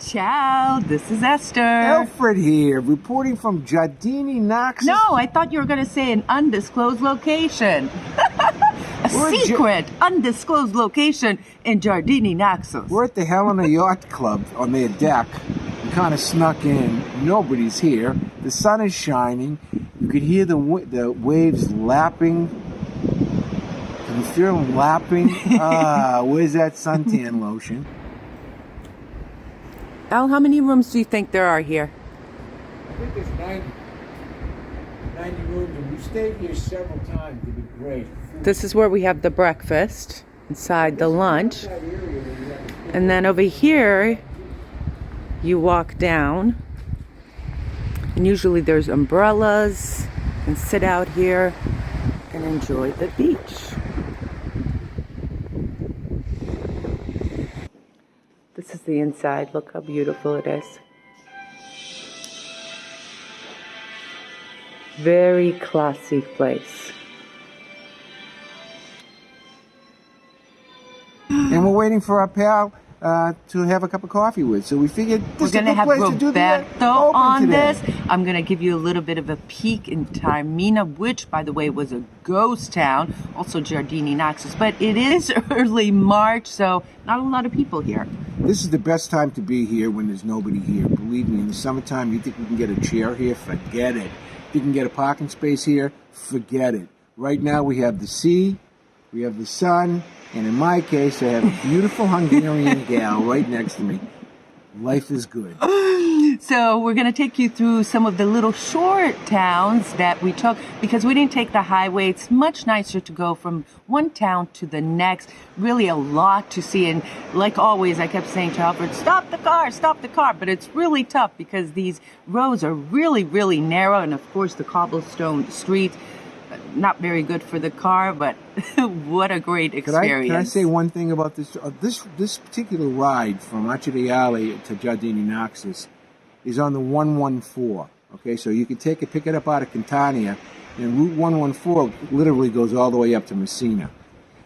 Ciao, this is Esther. Alfred here, reporting from Giardini Naxos. No, I thought you were going to say an undisclosed location. Secret undisclosed location in Giardini Naxos. We're at the Helena Yacht Club on their deck. We kind of snuck in. Nobody's here. The sun is shining. You could hear the waves lapping. Can you feel them lapping? Where's that suntan lotion? Al, how many rooms do you think there are here? I think there's 90 rooms, and we stayed here several times. It'd be great. This is where we have the breakfast, inside the lunch. And then over here, you walk down. And usually there's umbrellas. You can sit out here and enjoy the beach. This is the inside. Look how beautiful it is. Very classy place. And we're waiting for our pal to have a cup of coffee with. So we figured this is a good place to do that. Roberto on this. I'm going to give you a little bit of a peek in Taormina, which, by the way, was a ghost town. Also Giardini Naxos. But it is early March, so not a lot of people here. This is the best time to be here when there's nobody here. Believe me, in the summertime, you think we can get a chair here? Forget it. If you can get a parking space here, forget it. Right now we have the sea, we have the sun, and in my case, I have a beautiful Hungarian gal right next to me. Life is good. So we're going to take you through some of the little short towns that we took because we didn't take the highway. It's much nicer to go from one town to the next. Really a lot to see. And like always, I kept saying to Alfred, stop the car, stop the car. But it's really tough because these roads are really, really narrow. And of course, the cobblestone streets, not very good for the car, but what a great experience. Can I say one thing about this? This particular ride from Aci Catena to Giardini Naxos is on the 114. Okay, so you can pick it up out of Catania, and Route 114 literally goes all the way up to Messina.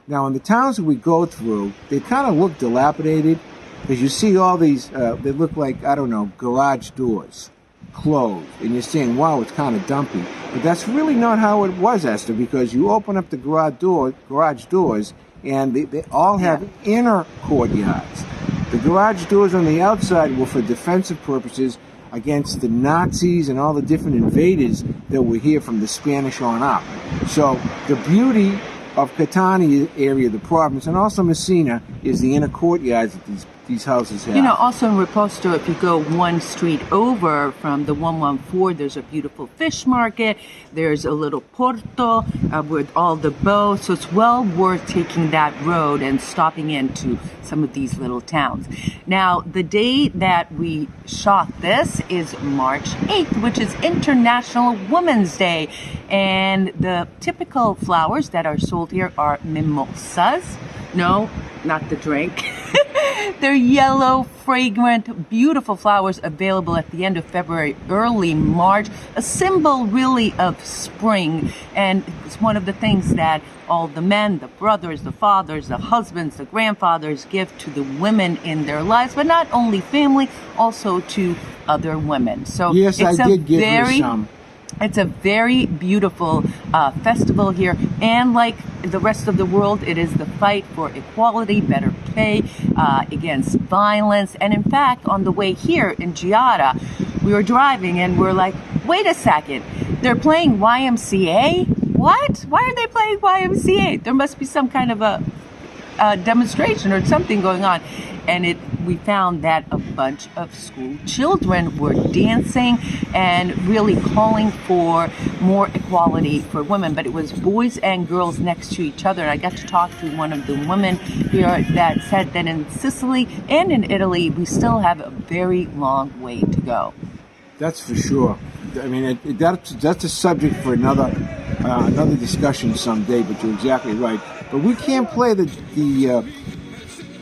Now, in the towns that we go through, they kind of look dilapidated, because you see all these, they look like, I don't know, garage doors closed, and you're saying, wow, it's kind of dumpy. But that's really not how it was, Esther, because you open up the garage doors, and they all have inner courtyards. The garage doors on the outside were for defensive purposes against the Nazis and all the different invaders that were here from the Spanish on up. So the beauty of Catania area, the province, and also Messina, is the inner courtyards that these houses have. You know, also in Roberto, if you go one street over from the 114, there's a beautiful fish market. There's a little porto with all the boats. So it's well worth taking that road and stopping into some of these little towns. Now, the day that we shot this is March 8th, which is International Women's Day. And the typical flowers that are sold here are mimosas. No, not the drink. They're yellow, fragrant, beautiful flowers available at the end of February, early March, a symbol really of spring. And it's one of the things that all the men, the brothers, the fathers, the husbands, the grandfathers give to the women in their lives, but not only family, also to other women. So yes, I did give her some. It's a very beautiful festival here, and like the rest of the world, it is the fight for equality, better pay, against violence. And in fact, on the way here in Giada, we were driving and we're like, wait a second, they're playing YMCA? What? Why are they playing YMCA? There must be some kind of a demonstration or something going on. And we found that a bunch of school children were dancing and really calling for more equality for women. But it was boys and girls next to each other. And I got to talk to one of the women here that said that in Sicily and in Italy, we still have a very long way to go. That's for sure. I mean, that's a subject for another discussion someday, but you're exactly right. But we can't play the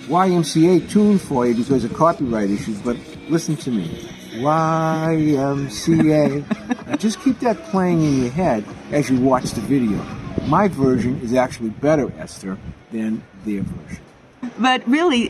YMCA tune for you because of copyright issues, but listen to me. YMCA. Now just keep that playing in your head as you watch the video. My version is actually better, Esther, than their version. But really,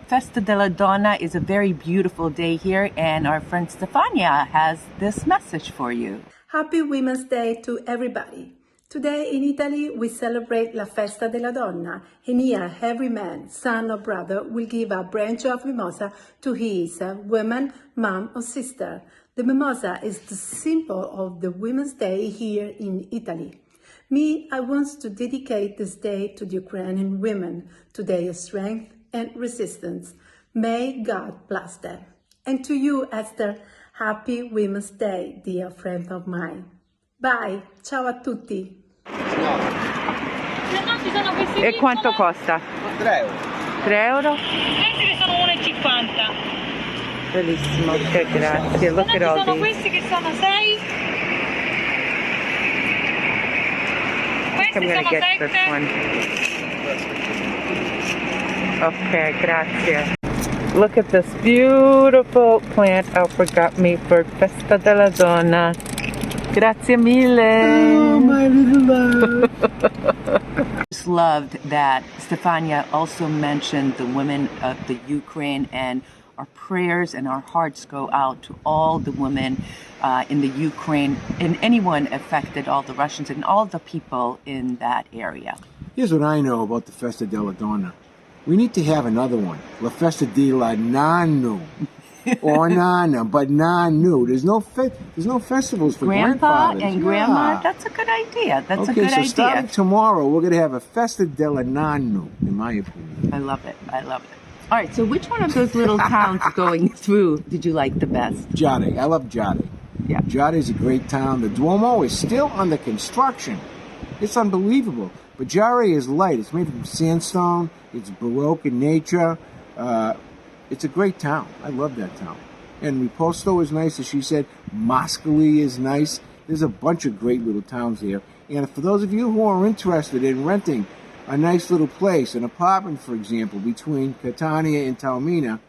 Festa della Donna is a very beautiful day here, and our friend Stefania has this message for you. Happy Women's Day to everybody. Today in Italy we celebrate La Festa della Donna, and here every man, son or brother will give a branch of mimosa to his woman, mom or sister. The mimosa is the symbol of the Women's Day here in Italy. Me, I want to dedicate this day to the Ukrainian women, to their strength and resistance. May God bless them. And to you, Esther, happy Women's Day, dear friend of mine. Bye, ciao a tutti. E quanto costa? 3 euro. 3 euro? Questi che sono 1,50. Bellissimo, okay, grazie. Look at all Ci sono these. questi che sono 6. I'm Questi gonna sono get 7. this one. Okay, grazie. Look at this beautiful plant Alfred got me for Festa della Donna. Grazie mille. Oh, my little love. Just loved that Stefania also mentioned the women of the Ukraine, and our prayers and our hearts go out to all the women in the Ukraine and anyone affected, all the Russians and all the people in that area. Here's what I know about the Festa della Donna. We need to have another one. La Festa della Nonno. Or Nana, but Nanu. There's no festivals for Grandpa grandfathers. and Grandma, Yeah. that's a good idea. That's a Okay, good so starting idea. tomorrow, we're going to have a Festa della Nonno, in my opinion. I love it. I love it. All right, so which one of those little towns going through did you like the best? Jade. I love Jade. Yeah. Jade is a great town. The Duomo is still under construction. It's unbelievable. But Jade is light. It's made from sandstone. It's Baroque in nature. It's a great town. I love that town. And Riposto is nice, as she said. Mascali is nice. There's a bunch of great little towns there. And for those of you who are interested in renting a nice little place, an apartment, for example, between Catania and Taormina,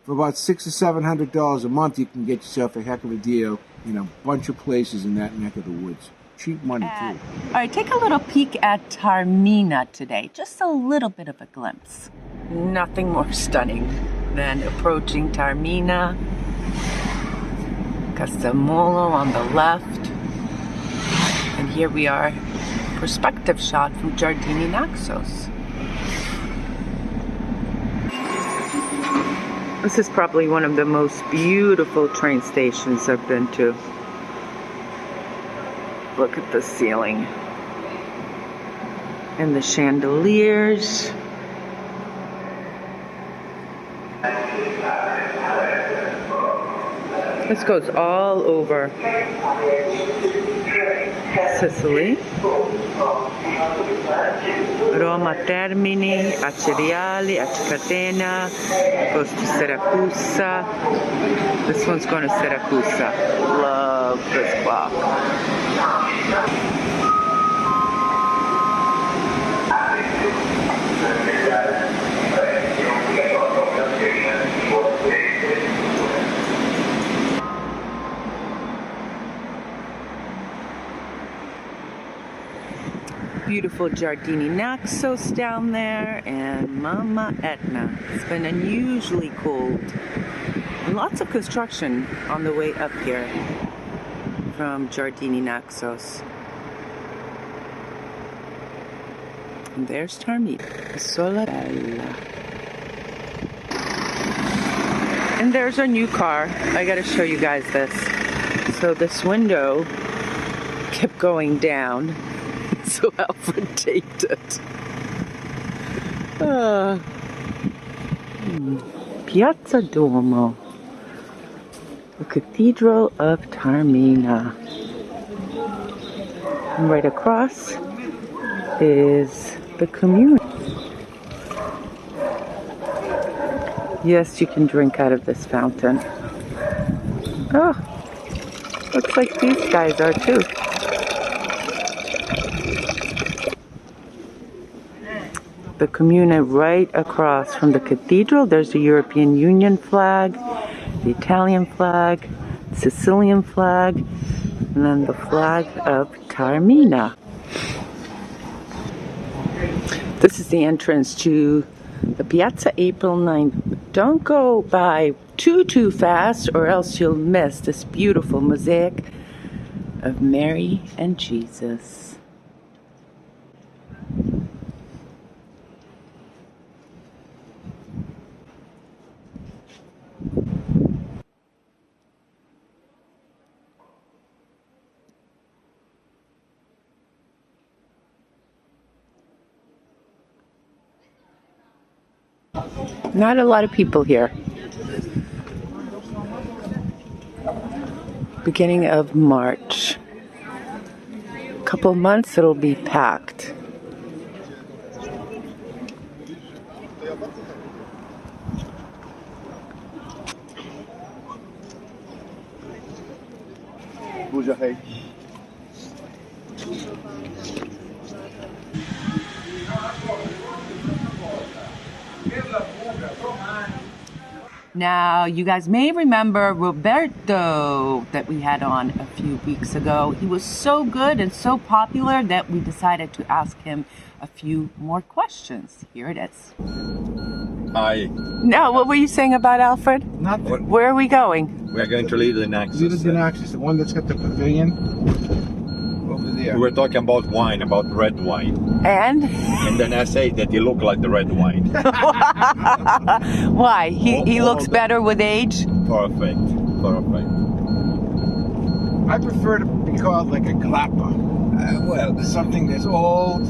for about $600 or $700 a month, you can get yourself a heck of a deal in a bunch of places in that neck of the woods. Cheap money, too. All right, take a little peek at Taormina today. Just a little bit of a glimpse. Nothing more stunning than approaching Taormina. Castelmolo on the left. And here we are, perspective shot from Giardini Naxos. This is probably one of the most beautiful train stations I've been to. Look at the ceiling. And the chandeliers. This goes all over Sicily. Roma Termini, Aci Catena, goes to Syracuse. This one's going to Syracuse. Love this clock. Beautiful Giardini Naxos down there, and Mama Etna. It's been unusually cold. And lots of construction on the way up here from Giardini Naxos. And there's Taormina, Sola Bella. And there's our new car. I gotta show you guys this. So this window kept going down. So Alfred taped it. Piazza Duomo, the Cathedral of Taormina. And right across is the commune. Yes, you can drink out of this fountain. Oh, looks like these guys are too. The commune right across from the cathedral. There's the European Union flag, the Italian flag, Sicilian flag, and then the flag of Taormina. This is the entrance to The Piazza April 9th. Don't go by too fast or else you'll miss this beautiful mosaic of Mary and Jesus. Not a lot of people here. Beginning of March. Couple months it'll be packed. Now, you guys may remember Roberto that we had on a few weeks ago. He was so good and so popular that we decided to ask him a few more questions. Here it is. Hi. Now, what were you saying about Alfred? Nothing. Where are we going? We are going to Lido in Naxos. Little Dinaxis, the one that's got the pavilion over there. We were talking about wine, about red wine. And? And then I say that you look like the red wine. Why? He looks better with age? Perfect. Perfect. I prefer to be called like a glappa. Well, Something that's old,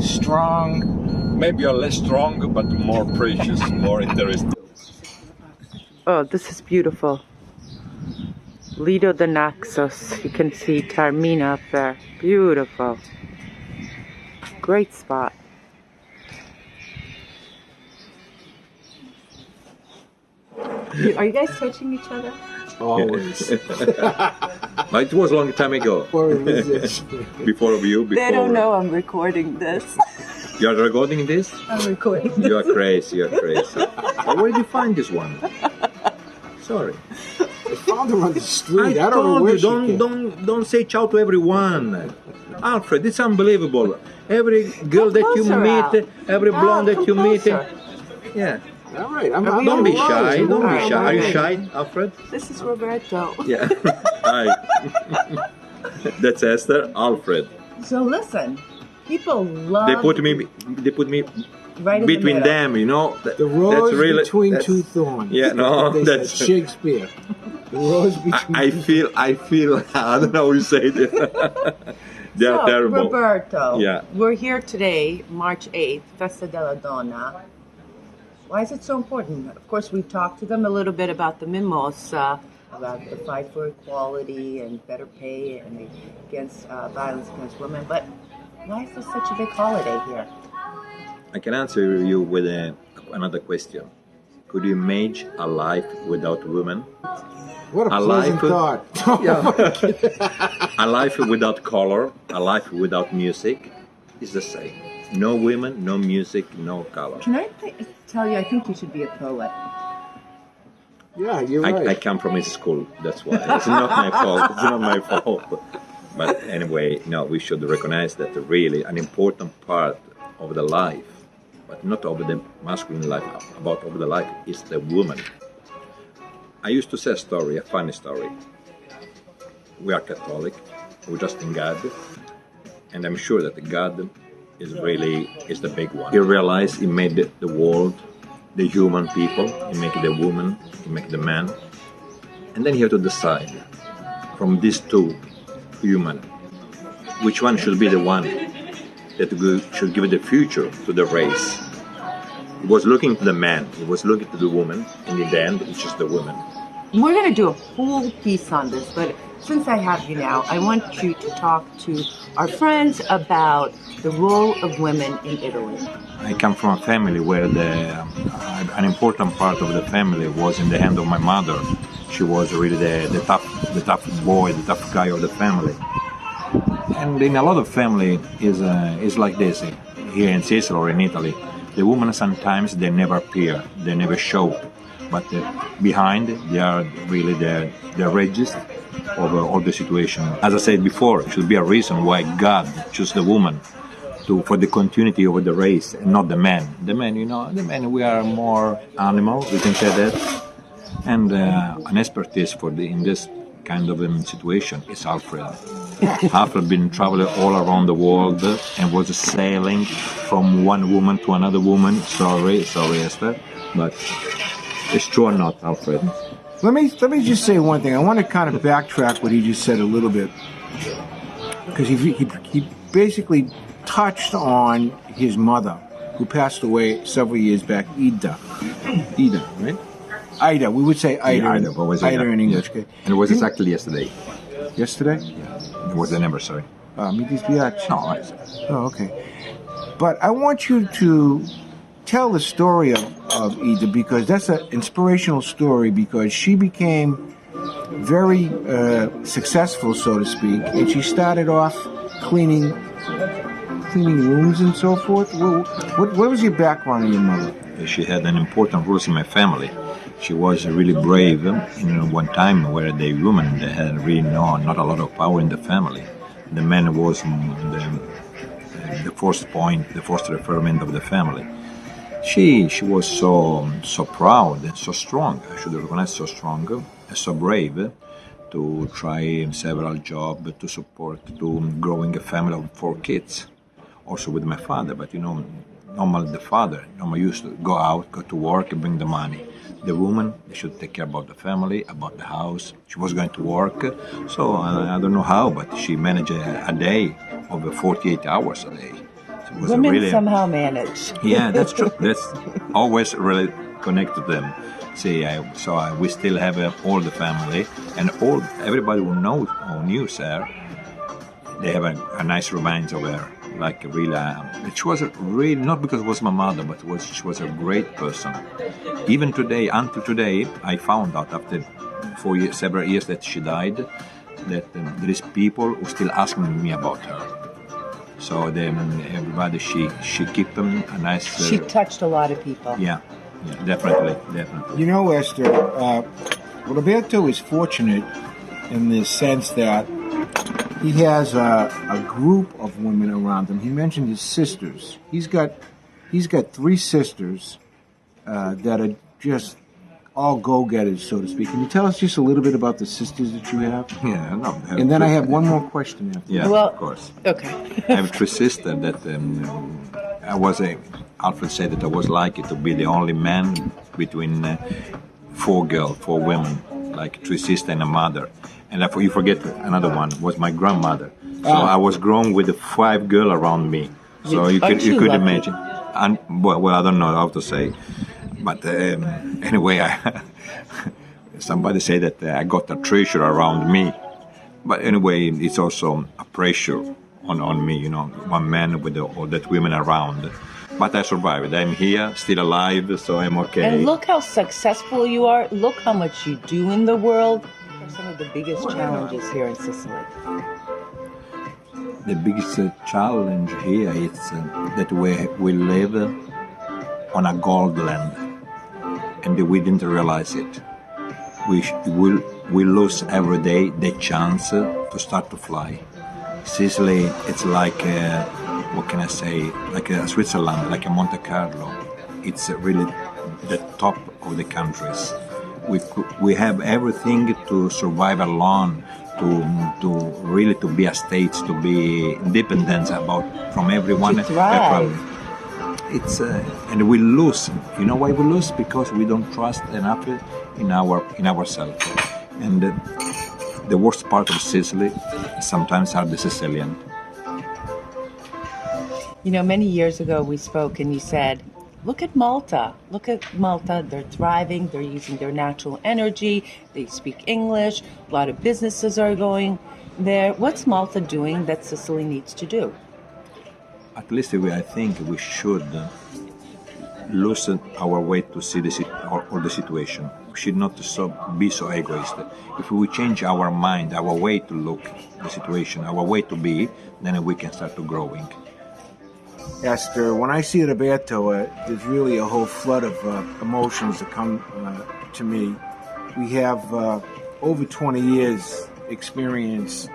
strong. maybe you're less strong, but more precious, more interesting. Oh, this is beautiful. Lido de Naxos. You can see Taormina up there. Beautiful. Great spot. Are you guys touching each other? Always. But it was a long time ago. Before you, before. They don't know I'm recording this. You're recording this? I'm recording this. You're crazy, you're crazy. Where did you find this one? Sorry. I found her on the street. I don't know told where you, she came. don't say ciao to everyone. Alfred, it's unbelievable. Every girl that you closer, Al. meet, every blonde that come you meet. closer. Yeah. All right. Don't be shy. Don't be shy. Are you okay. shy, Alfred? This is Roberto. Yeah. Hi. That's Esther. Alfred. So listen, people love. They put me right in between the middle. them. You know. The rose between that's- two thorns. Yeah. No. They That's. said Shakespeare. The rose between I two feel. I don't know how you say it. They are So, terrible. Roberto, Yeah. we're here today, March 8th, Festa della Donna. Why is it so important? Of course, we talked to them a little bit about the mimosa, about the fight for equality and better pay and against violence against women. But why is this such a big holiday here? I can answer you with another question. Could you imagine a life without women? What a A pleasant life- thought. A life without color, a life without music is the same. No women, no music, no color. Can I tell you, I think you should be a poet. Yeah, you're right. I come from his school, that's why. It's not my fault. It's not my fault. But anyway, no, we should recognize that really an important part of the life, but not of the masculine life, about of the life is the woman. I used to say a story, a funny story. We are Catholic, we trust in God, and I'm sure that God is the big one. He realized He made the world, the human people, He made the woman, He made the man, and then He had to decide from these two human, which one should be the one that should give the future to the race. He was looking to the man, he was looking to the woman, and in the end, it's just the woman. We're going to do a whole piece on this, but since I have you now, I want you to talk to our friends about the role of women in Italy. I come from a family where an important part of the family was in the hand of my mother. She was really the tough boy, the tough guy of the family. And in a lot of family is like this. Here in Sicily or in Italy, the women sometimes they never appear, they never show, but behind they are really the regis of all the situation. As I said before, it should be a reason why God chose the woman for the continuity of the race, and not the men. The men, we are more animal. We can say that, and an expertise in this kind of situation is Alfred. Alfred been traveling all around the world and was sailing from one woman to another woman. Sorry, Esther, but it's true or not, Alfred? Let me just say one thing. I want to kind of backtrack what he just said a little bit, because he basically touched on his mother, who passed away several years back, Ida, right? Ida, we would say Ida. Yeah, Ida, what was it? Ida in English. Yeah. And it was exactly yesterday. Yesterday? Yeah. It was the anniversary. Mi dispiace. No, Oh, okay. But I want you to tell the story of Ida, because that's an inspirational story, because she became very successful, so to speak, and she started off cleaning rooms and so forth. What was your background of your mother? She had an important role in my family. She was really brave. One time where the woman they had really not a lot of power in the family. The man was the first point, the first referment of the family. She was so proud and so strong. I should recognize so strong and so brave to try several jobs to support to growing a family of 4 kids. Also with my father, but normally the father used to go out, go to work and bring the money. The woman, they should take care about the family, about the house. She was going to work, so I don't know how, but she managed a day over 48 hours a day. So it was Women somehow manage. Yeah, that's true. That's always really connected to them. See, we still have all the family, and everybody who knew her, they have a nice romance of her. Like really, she was really not because it was my mother, but she was a great person. Even today, until today, I found out after several years that she died, that there is people who still asking me about her. So everybody, she keep them a nice. She touched a lot of people. Yeah, definitely. Esther, Roberto is fortunate in the sense that he has a group of women around him. He mentioned his sisters. He's got 3 sisters that are just all go-getters, so to speak. Can you tell us just a little bit about the sisters that you have? Yeah, no. And then I have one more question after. Yeah, well, of course. Okay. I have 3 sisters that Alfred said that I was lucky to be the only man between 4 women, like 3 sisters and a mother. And you forget another one was my grandmother. So I was grown with 5 girls around me. So you could imagine. And well, I don't know how to say, but anyway, somebody said that I got a treasure around me. But anyway, it's also a pressure on me. One man with all that women around. But I survived. I'm here, still alive, so I'm okay. And look how successful you are. Look how much you do in the world. Some of the biggest challenges here in Sicily. The biggest challenge here is that we live on a gold land, and we didn't realize it. We lose every day the chance to start to fly. Sicily, it's like what can I say? Like a Switzerland, like a Monte Carlo. It's really the top of the countries. We have everything to survive alone, to really to be a state, to be independent from everyone. To thrive. And we lose. You know why we lose? Because we don't trust enough in ourselves. And the worst part of Sicily sometimes are the Sicilian. Many years ago we spoke and you said, look at Malta. Look at Malta. They're thriving. They're using their natural energy. They speak English. A lot of businesses are going there. What's Malta doing that Sicily needs to do? At least I think we should loosen our way to see the situation. We should not be so egoist. If we change our mind, our way to look at the situation, our way to be, then we can start to growing. Esther, when I see Roberto, there's really a whole flood of emotions that come to me. We have over 20 years experience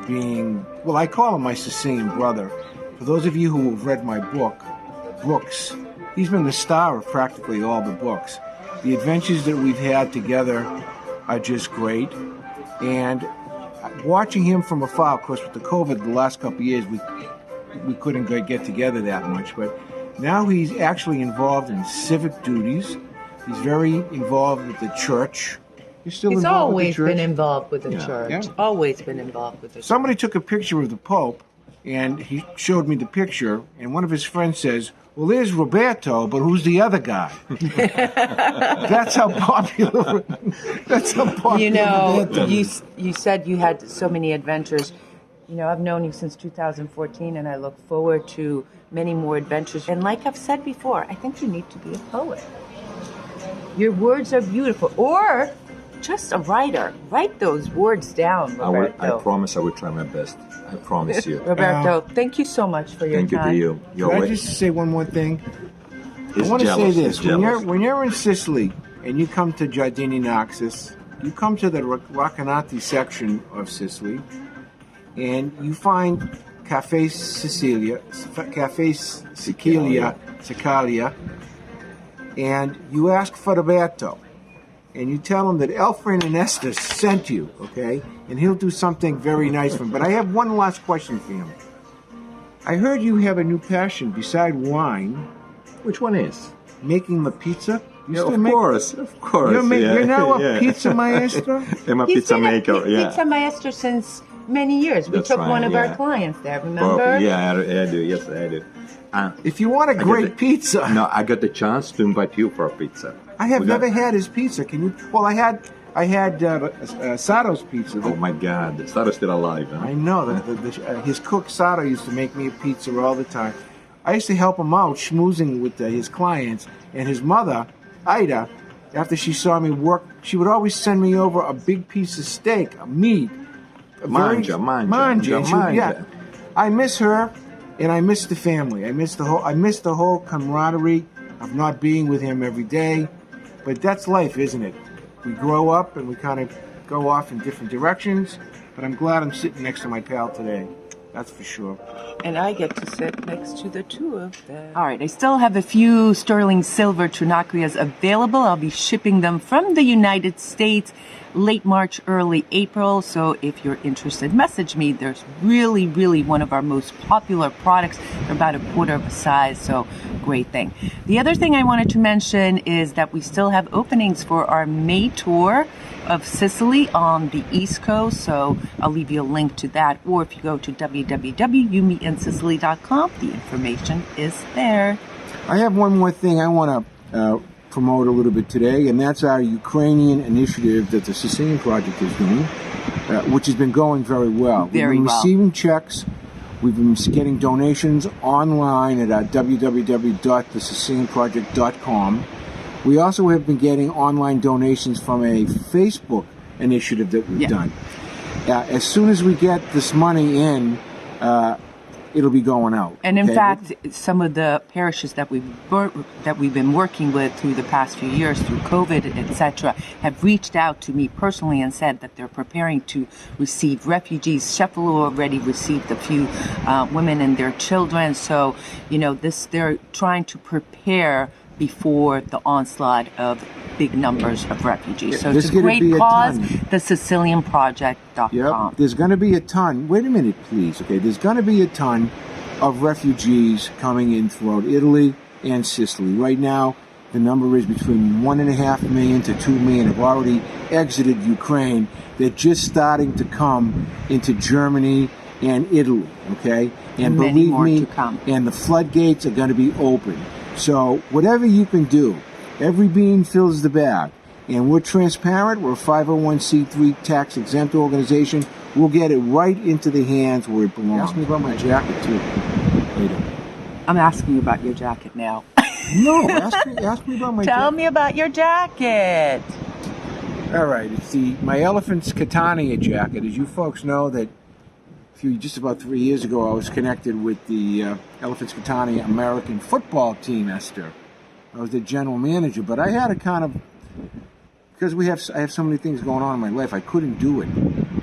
being, well, I call him my Sicilian brother. For those of you who have read my book, Brooks, he's been the star of practically all the books. The adventures that we've had together are just great. And watching him from afar, of course, with the COVID the last couple of years, we couldn't get together that much. But now he's actually involved in civic duties. He's very involved with the church. He's involved with the church. been involved with the church. Yeah. Always been involved with the church. Somebody took a picture of the Pope, and he showed me the picture, and one of his friends says, well, there's Roberto, but who's the other guy? That's how popular Roberto is. You said you had so many adventures. I've known you since 2014, and I look forward to many more adventures. And like I've said before, I think you need to be a poet. Your words are beautiful. Or just a writer. Write those words down, Roberto. I promise I will try my best. I promise you. Roberto, thank you so much for your time. Thank you to you. Can I just say one more thing? He's I want to say jealous, this. he's jealous. When you're in Sicily and you come to Giardini Naxos, you come to the Racconati section of Sicily, and you find Cafe Sikelia, and you ask for Roberto, and you tell him that Alfred and Esther sent you, okay? And he'll do something very nice for him. But I have one last question for him. I heard you have a new passion beside wine. Which one is? Making the pizza. Of course. You're now a pizza maestro? I'm a He's pizza been maker, Pizza maestro since many years. We That's took right, one of our yeah. clients there, remember? Yeah, I do. Yes, I do. If you want a great pizza. No, I got the chance to invite you for a pizza. I have never had his pizza. Can you? Well, I had Sato's pizza. Oh my God, Sarah's still alive. Huh? I know. His cook Sato used to make me a pizza all the time. I used to help him out, schmoozing with his clients. And his mother, Ida, after she saw me work, she would always send me over a big piece of steak, a meat. Manja. Yeah. I miss her, and I miss the family. I miss the whole camaraderie of not being with him every day. But that's life, isn't it? We grow up and we kind of go off in different directions. But I'm glad I'm sitting next to my pal today. That's for sure. And I get to sit next to the two of them. All right, I still have a few sterling silver Trinacrias available. I'll be shipping them from the United States late March, early April. So if you're interested, message me. There's really, really one of our most popular products. They're about a quarter of a size, so great thing. The other thing I wanted to mention is that we still have openings for our May tour of Sicily on the East Coast. So I'll leave you a link to that. Or if you go to www.youmeetinsicily.com, the information is there. I have one more thing I want to promote a little bit today, and that's our Ukrainian initiative that the Sicilian Project is doing, which has been going very well. We've been receiving checks. We've been getting donations online at www.thesicilianproject.com. We also have been getting online donations from a Facebook initiative that we've done. As soon as we get this money in, it'll be going out. And in fact, some of the parishes that we've been working with through the past few years, through COVID, etc., have reached out to me personally and said that they're preparing to receive refugees. Sheffield already received a few women and their children. So, they're trying to prepare before the onslaught of big numbers of refugees. So it's a great cause, thesicilianproject.com. Yep, there's going to be a ton. Wait a minute, please. Okay, there's going to be a ton of refugees coming in throughout Italy and Sicily. Right now, the number is between 1.5 million to 2 million have already exited Ukraine. They're just starting to come into Germany and Italy, okay? And believe me, and the floodgates are going to be open. So whatever you can do, every bean fills the bag. And we're transparent. We're a 501c3 tax-exempt organization. We'll get it right into the hands where it belongs. Ask me about my jacket, too, later. I'm asking you about your jacket now. No, ask me about my jacket. Tell me about your jacket. All right, it's my Aci Catena jacket. As you folks know, that just about 3 years ago, I was connected with the Aci Catena American football team, Esther. I was the general manager, but I had because I have so many things going on in my life, I couldn't do it.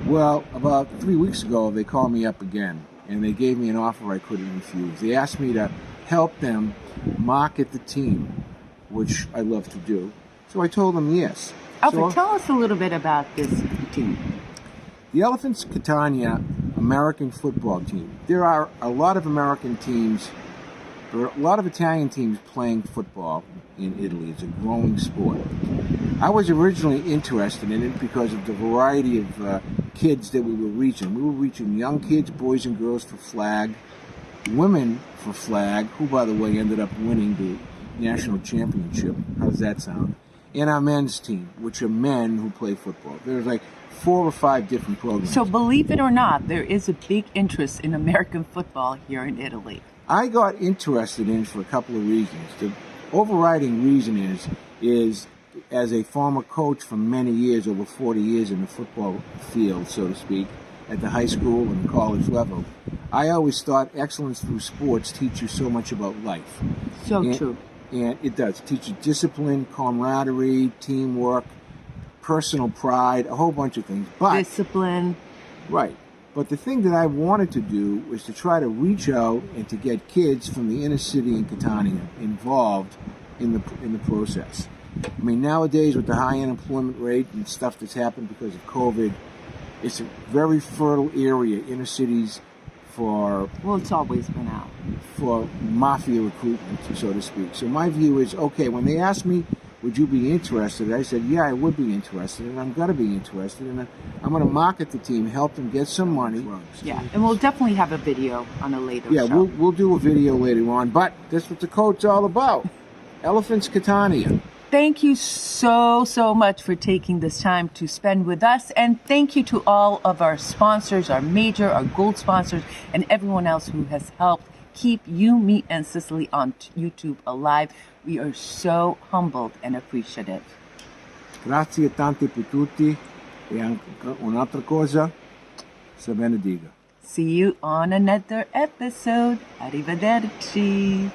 Well, about 3 weeks ago, they called me up again, and they gave me an offer I couldn't refuse. They asked me to help them market the team, which I love to do. So I told them yes. Alfred, tell us a little bit about this team. The Elephants Catania American football team. There are a lot of American teams, there are a lot of Italian teams playing football in Italy. It's a growing sport. I was originally interested in it because of the variety of kids that we were reaching. We were reaching young kids, boys and girls for flag, women for flag, who, by the way, ended up winning the national championship. How does that sound? And our men's team, which are men who play football. There's like 4 or 5 different programs. So believe it or not, there is a big interest in American football here in Italy. I got interested in it for a couple of reasons. The overriding reason is as a former coach for many years, over 40 years in the football field, so to speak, at the high school and college level, I always thought excellence through sports teach you so much about life. So true. And it does. It teaches discipline, camaraderie, teamwork, personal pride, a whole bunch of things. But discipline. Right. But the thing that I wanted to do was to try to reach out and to get kids from the inner city in Catania involved in the process. I mean, nowadays with the high unemployment rate and stuff that's happened because of COVID, it's a very fertile area, inner cities, for... Well, it's always been out. For mafia recruitment, so to speak. So my view is, okay, when they asked me, would you be interested? I said, yeah, I would be interested, and I'm going to be interested, and I'm going to market the team, help them get some money. Yeah, and we'll definitely have a video on a later show. Yeah, we'll do a video later on, but that's what the code's all about. Elephants Catania. Thank you so much for taking this time to spend with us. And thank you to all of our sponsors, our major, our gold sponsors, and everyone else who has helped keep You, Me, and Sicily on YouTube alive. We are so humbled and appreciative. Grazie tante per tutti. E anche un'altra cosa, se benediga. See you on another episode. Arrivederci.